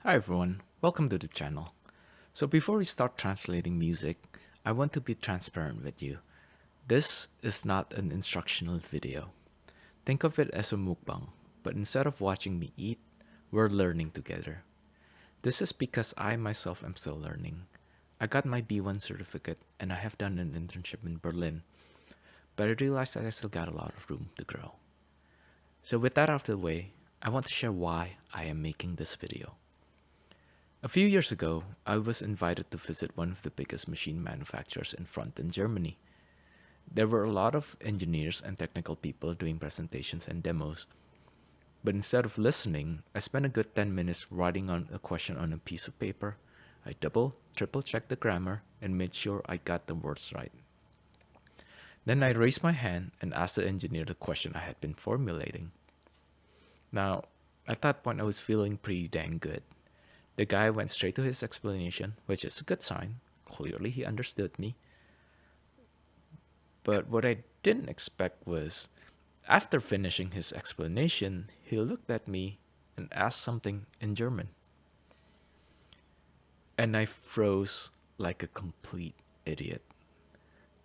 Hi everyone, welcome to the channel. So before we start translating music, I want to be transparent with you. This is not an instructional video. Think of it as a mukbang, but instead of watching me eat, we're learning together. This is because I myself am still learning. I got my B1 certificate and I have done an internship in Berlin, but I realized that I still got a lot of room to grow. So with that out of the way, I want to share why I am making this video. A few years ago, I was invited to visit one of the biggest machine manufacturers in Fronten, Germany. There were a lot of engineers and technical people doing presentations and demos, but instead of listening, I spent a good 10 minutes writing on a question on a piece of paper. I triple checked the grammar, and made sure I got the words right. Then I raised my hand and asked the engineer the question I had been formulating. Now, at that point, I was feeling pretty dang good. The guy went straight to his explanation, which is a good sign. Clearly, he understood me. But what I didn't expect was, after finishing his explanation, he looked at me and asked something in German. And I froze like a complete idiot.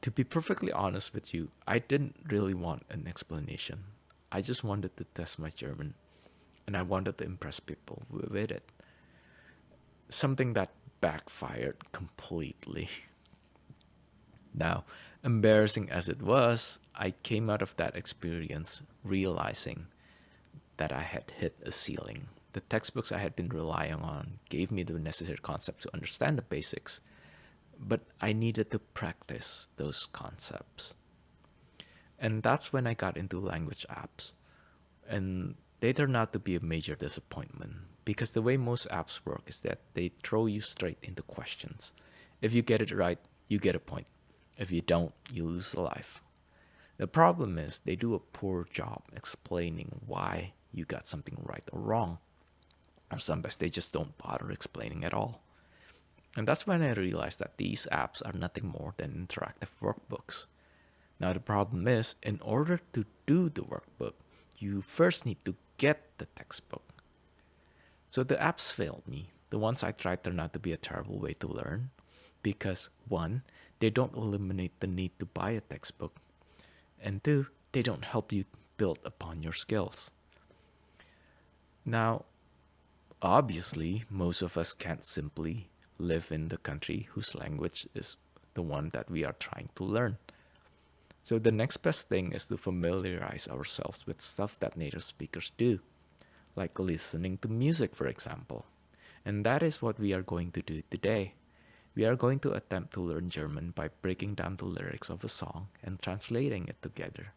To be perfectly honest with you, I didn't really want an explanation. I just wanted to test my German, and I wanted to impress people with it. Something that backfired completely. Now, embarrassing as it was, I came out of that experience realizing that I had hit a ceiling. The textbooks I had been relying on gave me the necessary concepts to understand the basics, but I needed to practice those concepts. And that's when I got into language apps. And they turned out to be a major disappointment because the way most apps work is that they throw you straight into questions. If you get it right, you get a point. If you don't, you lose a life. The problem is they do a poor job explaining why you got something right or wrong. Or sometimes they just don't bother explaining at all. And that's when I realized that these apps are nothing more than interactive workbooks. Now the problem is, in order to do the workbook, you first need to get the textbook. So the apps failed me. The ones I tried turned out to be a terrible way to learn because, one, they don't eliminate the need to buy a textbook, and two, they don't help you build upon your skills. Now, obviously, most of us can't simply live in the country whose language is the one that we are trying to learn. So the next best thing is to familiarize ourselves with stuff that native speakers do, like listening to music, for example. And that is what we are going to do today. We are going to attempt to learn German by breaking down the lyrics of a song and translating it together.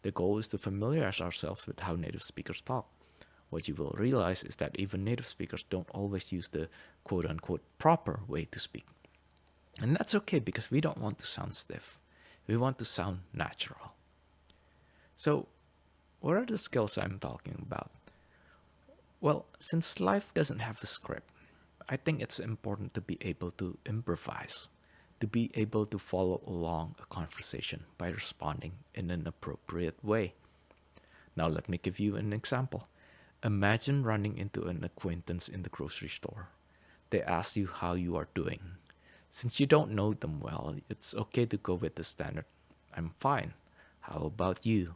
The goal is to familiarize ourselves with how native speakers talk. What you will realize is that even native speakers don't always use the quote-unquote proper way to speak. And that's okay because we don't want to sound stiff. We want to sound natural. So, what are the skills I'm talking about? Well, since life doesn't have a script, I think it's important to be able to improvise, to be able to follow along a conversation by responding in an appropriate way. Now, let me give you an example. Imagine running into an acquaintance in the grocery store. They ask you how you are doing. Since you don't know them well, it's okay to go with the standard, "I'm fine. How about you?"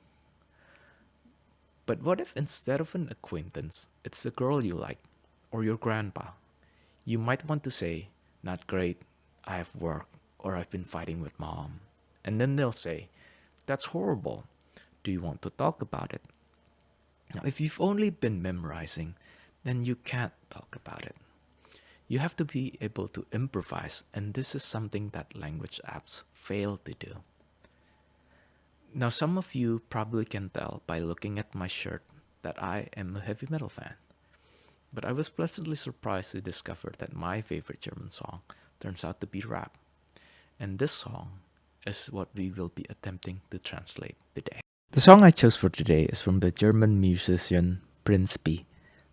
But what if instead of an acquaintance, it's the girl you like or your grandpa? You might want to say, "Not great, I have work, or I've been fighting with mom." And then they'll say, "That's horrible. Do you want to talk about it?" Now, if you've only been memorizing, then you can't talk about it. You have to be able to improvise, and this is something that language apps fail to do. Now, some of you probably can tell by looking at my shirt that I am a heavy metal fan. But I was pleasantly surprised to discover that my favorite German song turns out to be rap. And this song is what we will be attempting to translate today. The song I chose for today is from the German musician Prinz.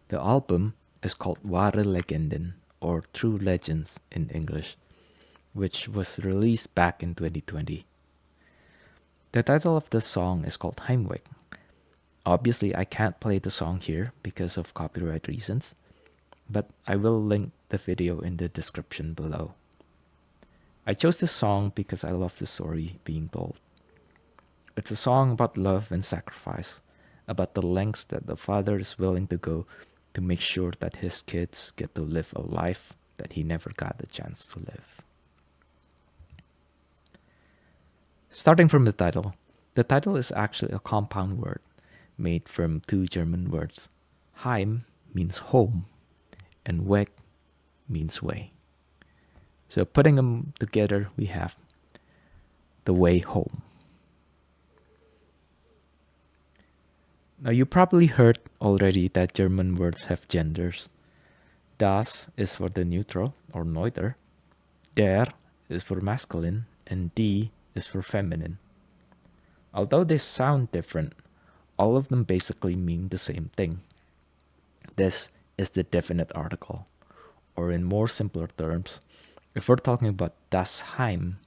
The album is called Wahre Legenden, or True Legends in English, which was released back in 2020. The title of the song is called Heimweg. Obviously, I can't play the song here because of copyright reasons, but I will link the video in the description below. I chose this song because I love the story being told. It's a song about love and sacrifice, about the lengths that the father is willing to go to make sure that his kids get to live a life that he never got the chance to live. Starting from the title is actually a compound word made from two German words. Heim means home, and Weg means way. So putting them together, we have the way home. Now you probably heard already that German words have genders. Das is for the neutral or neuter, der is for masculine, and die is for feminine. Although they sound different, all of them basically mean the same thing. This is the definite article, or in more simpler terms, if we're talking about das Heim,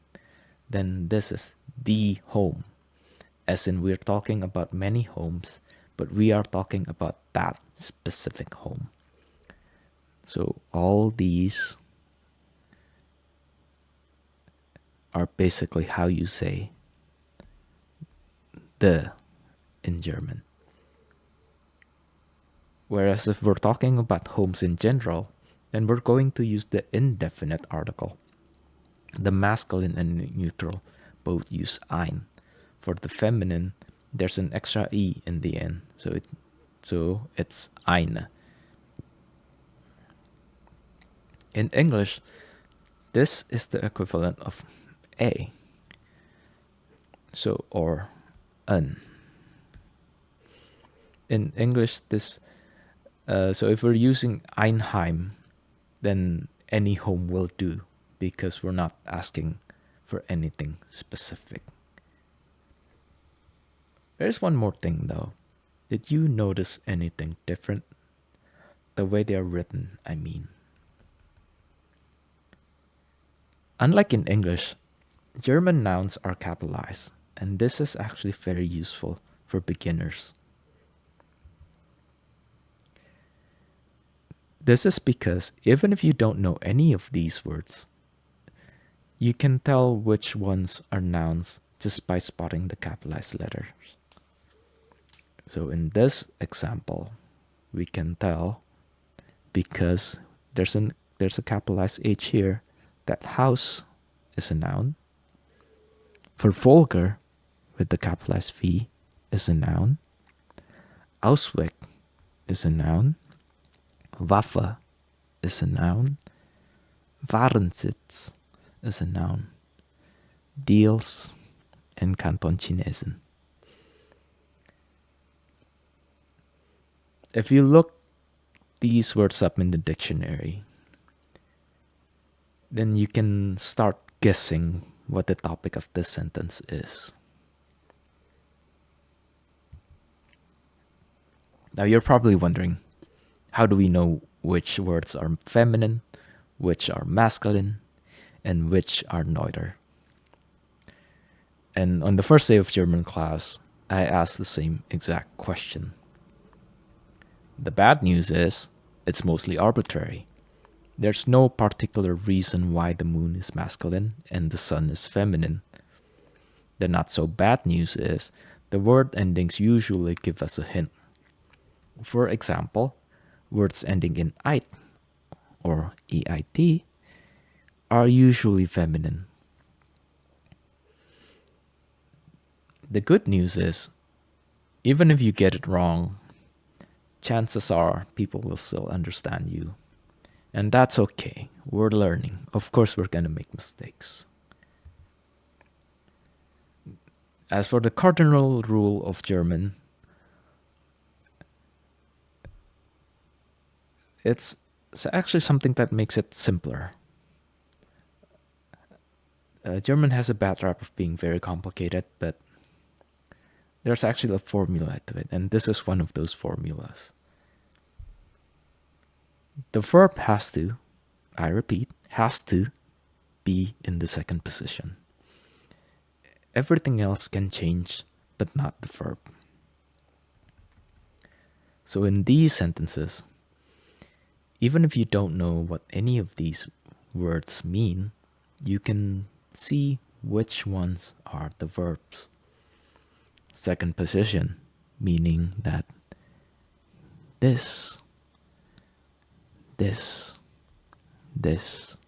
then this is the home, as in we're talking about many homes, but we are talking about that specific home. So all these are basically how you say the in German. Whereas if we're talking about homes in general, then we're going to use the indefinite article. The masculine and neutral both use ein. For the feminine, there's an extra e in the end, so it's eine. In English, this is the equivalent of a, so or an. In English, so if we're using Einheim, then any home will do because we're not asking for anything specific. There's one more thing though. Did you notice anything different? The way they are written, I mean. Unlike in English, German nouns are capitalized, and this is actually very useful for beginners. This is because even if you don't know any of these words, you can tell which ones are nouns just by spotting the capitalized letters. So in this example, we can tell because there's a capitalized H here that house is a noun. For vulgar, with the capitalized V, is a noun. Ausweg is a noun. Waffe is a noun. Warensitz is a noun. Deals and Kanton Chinesen. If you look these words up in the dictionary, then you can start guessing what the topic of this sentence is. Now you're probably wondering, how do we know which words are feminine, which are masculine, and which are neuter? And on the first day of German class, I asked the same exact question. The bad news is, it's mostly arbitrary. There's no particular reason why the moon is masculine and the sun is feminine. The not so bad news is, the word endings usually give us a hint. For example, words ending in eit or eit are usually feminine. The good news is, even if you get it wrong, chances are people will still understand you. And that's okay. We're learning. Of course, we're going to make mistakes. As for the cardinal rule of German, it's actually something that makes it simpler. German has a bad rap of being very complicated, but there's actually a formula to it, and this is one of those formulas. The verb has to, I repeat, has to be in the second position. Everything else can change, but not the verb. So in these sentences, Even if you don't know what any of these words mean, you can see which ones are the verbs. Second position, meaning that this, this, this,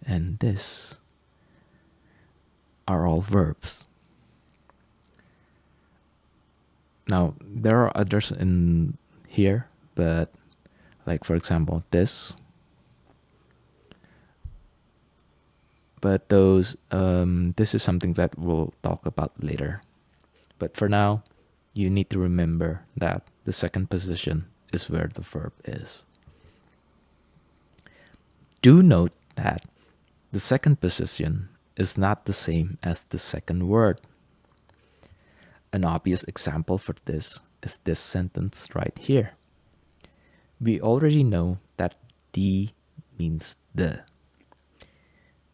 and this are all verbs. Now, there are others in here, but like for example, this. But this is something that we'll talk about later. But for now, you need to remember that the second position is where the verb is. Do note that the second position is not the same as the second word. An obvious example for this is this sentence right here. We already know that die means the,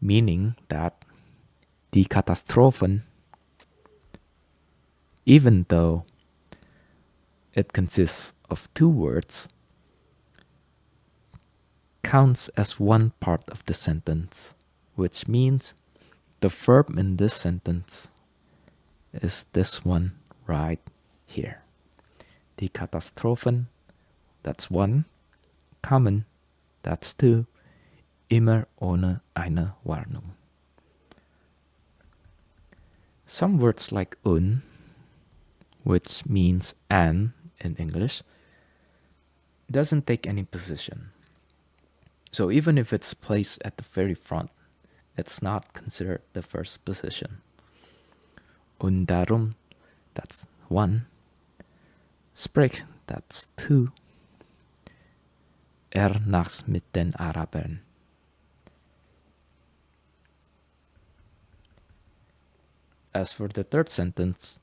meaning that die Katastrophen, even though it consists of two words, counts as one part of the sentence, which means the verb in this sentence is this one right here. Die Katastrophen, that's one. Kommen, that's two. Immer ohne eine Warnung. Some words like which means and in English, doesn't take any position. So even if it's placed at the very front, it's not considered the first position. Und darum, that's one. Sprich, that's two. Nachts mit den Arabern. As for the third sentence,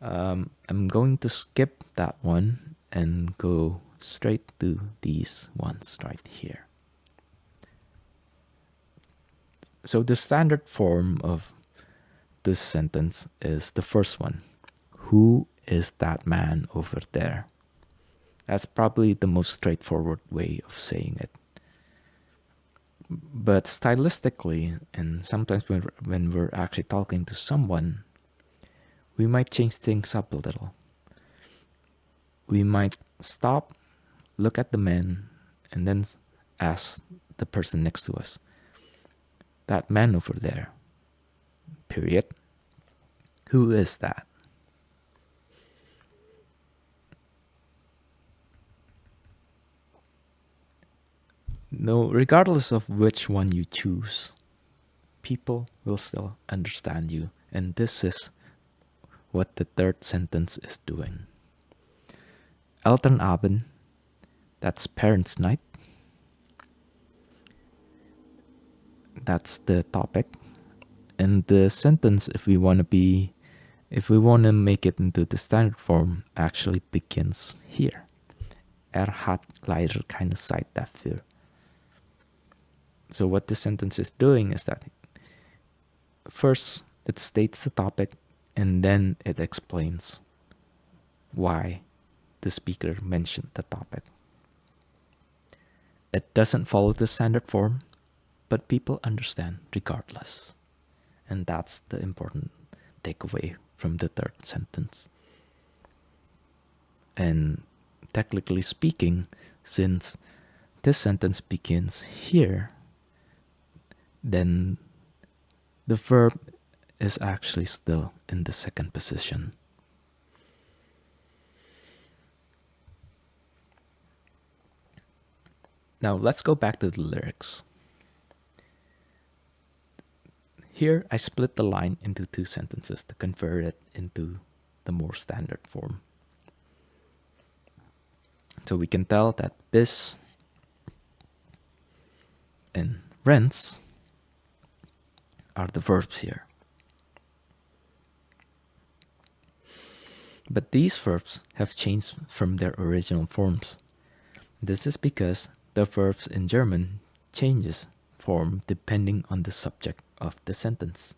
I'm going to skip that one and go straight to these ones right here. So the standard form of this sentence is the first one. Who is that man over there? That's probably the most straightforward way of saying it. But stylistically, and sometimes when we're actually talking to someone, we might change things up a little. We might stop, look at the man, and then ask the person next to us, that man over there, period. Who is that? No, regardless of which one you choose, people will still understand you. And this is what the third sentence is doing. Elternabend, that's parents' night. That's the topic. And the sentence, if we want to make it into the standard form, actually begins here. Hat leider keine Zeit dafür. So what this sentence is doing is that first it states the topic and then it explains why the speaker mentioned the topic. It doesn't follow the standard form, but people understand regardless. And that's the important takeaway from the third sentence. And technically speaking, since this sentence begins here, then the verb is actually still in the second position. Now let's go back to the lyrics. Here I split the line into two sentences to convert it into the more standard form. So we can tell that bis and rents are the verbs here. But these verbs have changed from their original forms. This is because the verbs in German changes form depending on the subject of the sentence.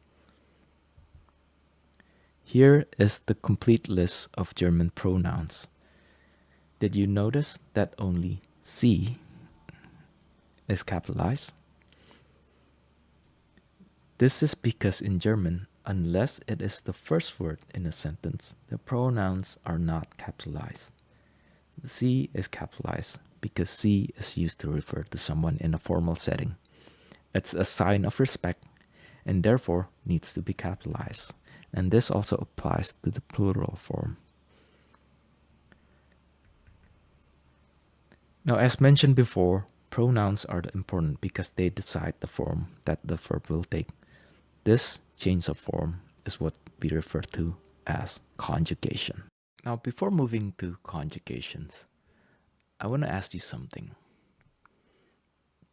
Here is the complete list of German pronouns. Did you notice that only sie, is capitalized. This is because in German, unless it is the first word in a sentence, the pronouns are not capitalized. Sie is capitalized because sie is used to refer to someone in a formal setting. It's a sign of respect and therefore needs to be capitalized. And this also applies to the plural form. Now, as mentioned before, pronouns are important because they decide the form that the verb will take. This change of form is what we refer to as conjugation. Now, before moving to conjugations, I want to ask you something.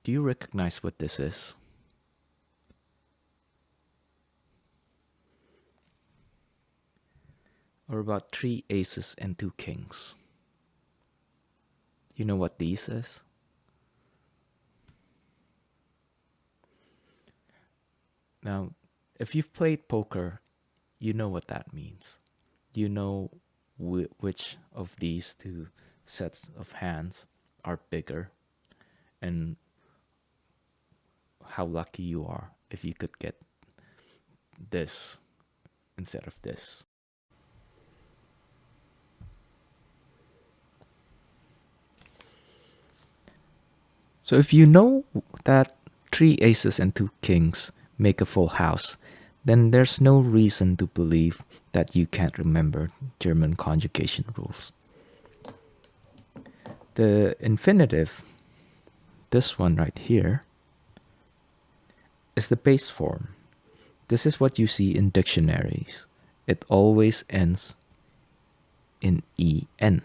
Do you recognize what this is? Or about 3 aces and 2 kings? You know what these is? Now, if you've played poker, you know what that means. You know which of these two sets of hands are bigger and how lucky you are if you could get this instead of this. So if you know that 3 aces and 2 kings make a full house, then there's no reason to believe that you can't remember German conjugation rules. The infinitive, this one right here, is the base form. This is what you see in dictionaries. It always ends in en.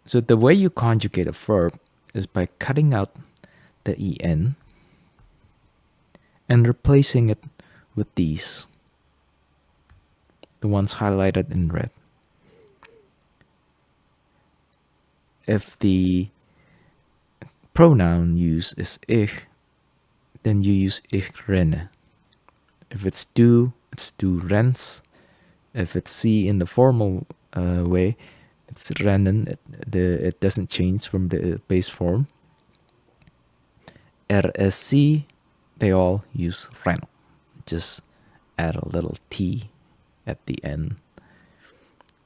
So the way you conjugate a verb is by cutting out the en and replacing it with these, the ones highlighted in red. If the pronoun used is ich, then you use ich renne. If it's du, it's du rennst. If it's sie in the formal way, it's rennen. It doesn't change from the base form. Sie, they all use renn. Just add a little t at the end.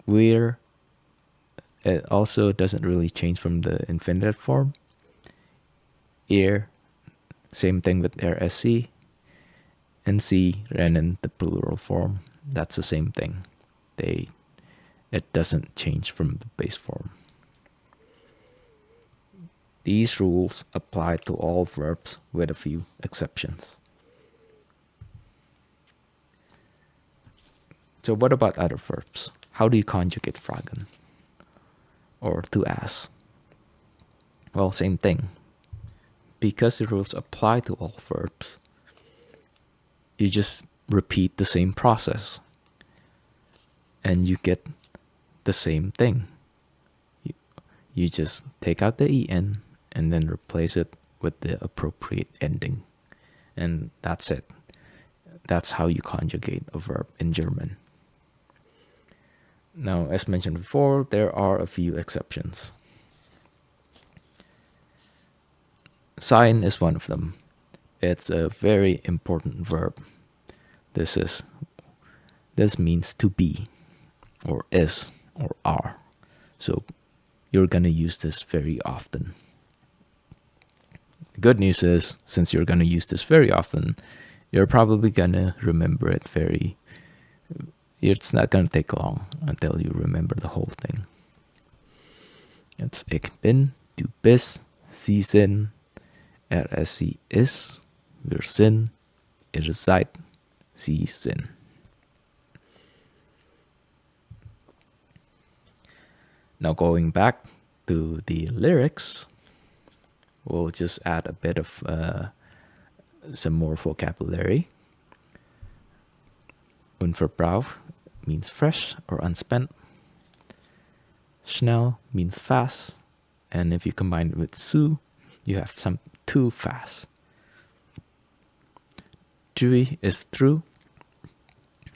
Wir, it also doesn't really change from the infinitive form. Ihr, same thing with sie. And sie, rennen, the plural form. That's the same thing. It doesn't change from the base form. These rules apply to all verbs with a few exceptions. So what about other verbs? How do you conjugate fragen? Or to ask? Well, same thing. Because the rules apply to all verbs, you just repeat the same process. And you get the same thing. You just take out the en and then replace it with the appropriate ending. And that's it. That's how you conjugate a verb in German. Now, as mentioned before, there are a few exceptions. Sein is one of them. It's a very important verb. This means to be, or is, or are. So you're gonna use this very often. The good news is, since you're gonna use this very often, you're probably gonna remember it it's not gonna take long until you remember the whole thing. It's ich bin, du bist, sie sind, sie ist, wir sind, ihr seid, sie sind. Now going back to the lyrics, we'll just add a bit of some more vocabulary. Unverbraucht means fresh or unspent. Schnell means fast. And if you combine it with zu, you have some too fast. True is true.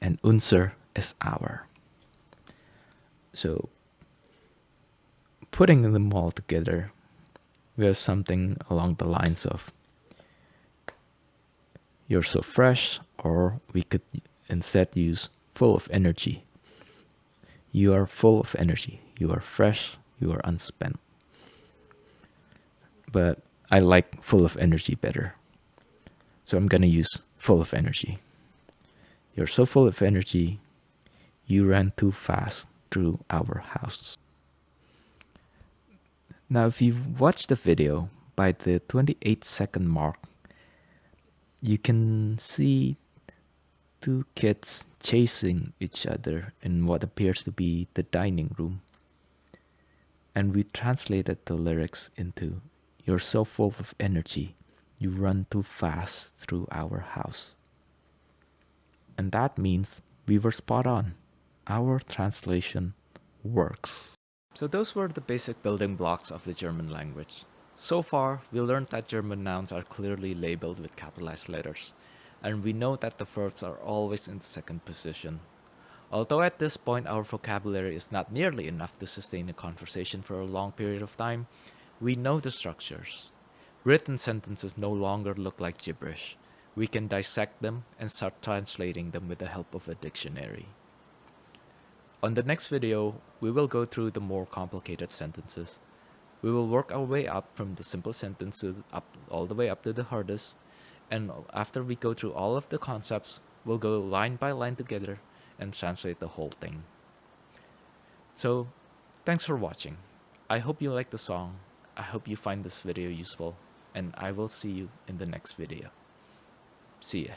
And unser is our. So putting them all together, We have something along the lines of "You're so fresh," or we could instead use "full of energy." You are full of energy. You are fresh. You are unspent. But I like "full of energy" better. So I'm gonna use "full of energy." You're so full of energy, you ran too fast through our house. Now, if you've watched the video, by the 28-second mark, you can see two kids chasing each other in what appears to be the dining room. And we translated the lyrics into "You're so full of energy, you run too fast through our house." And that means we were spot on. Our translation works. So those were the basic building blocks of the German language. So far, we learned that German nouns are clearly labeled with capitalized letters, and we know that the verbs are always in the second position. Although at this point our vocabulary is not nearly enough to sustain a conversation for a long period of time, we know the structures. Written sentences no longer look like gibberish. We can dissect them and start translating them with the help of a dictionary. On the next video, we will go through the more complicated sentences. We will work our way up from the simple sentence to all the way up to the hardest. And after we go through all of the concepts, we'll go line by line together and translate the whole thing. So, thanks for watching. I hope you like the song. I hope you find this video useful. And I will see you in the next video. See ya.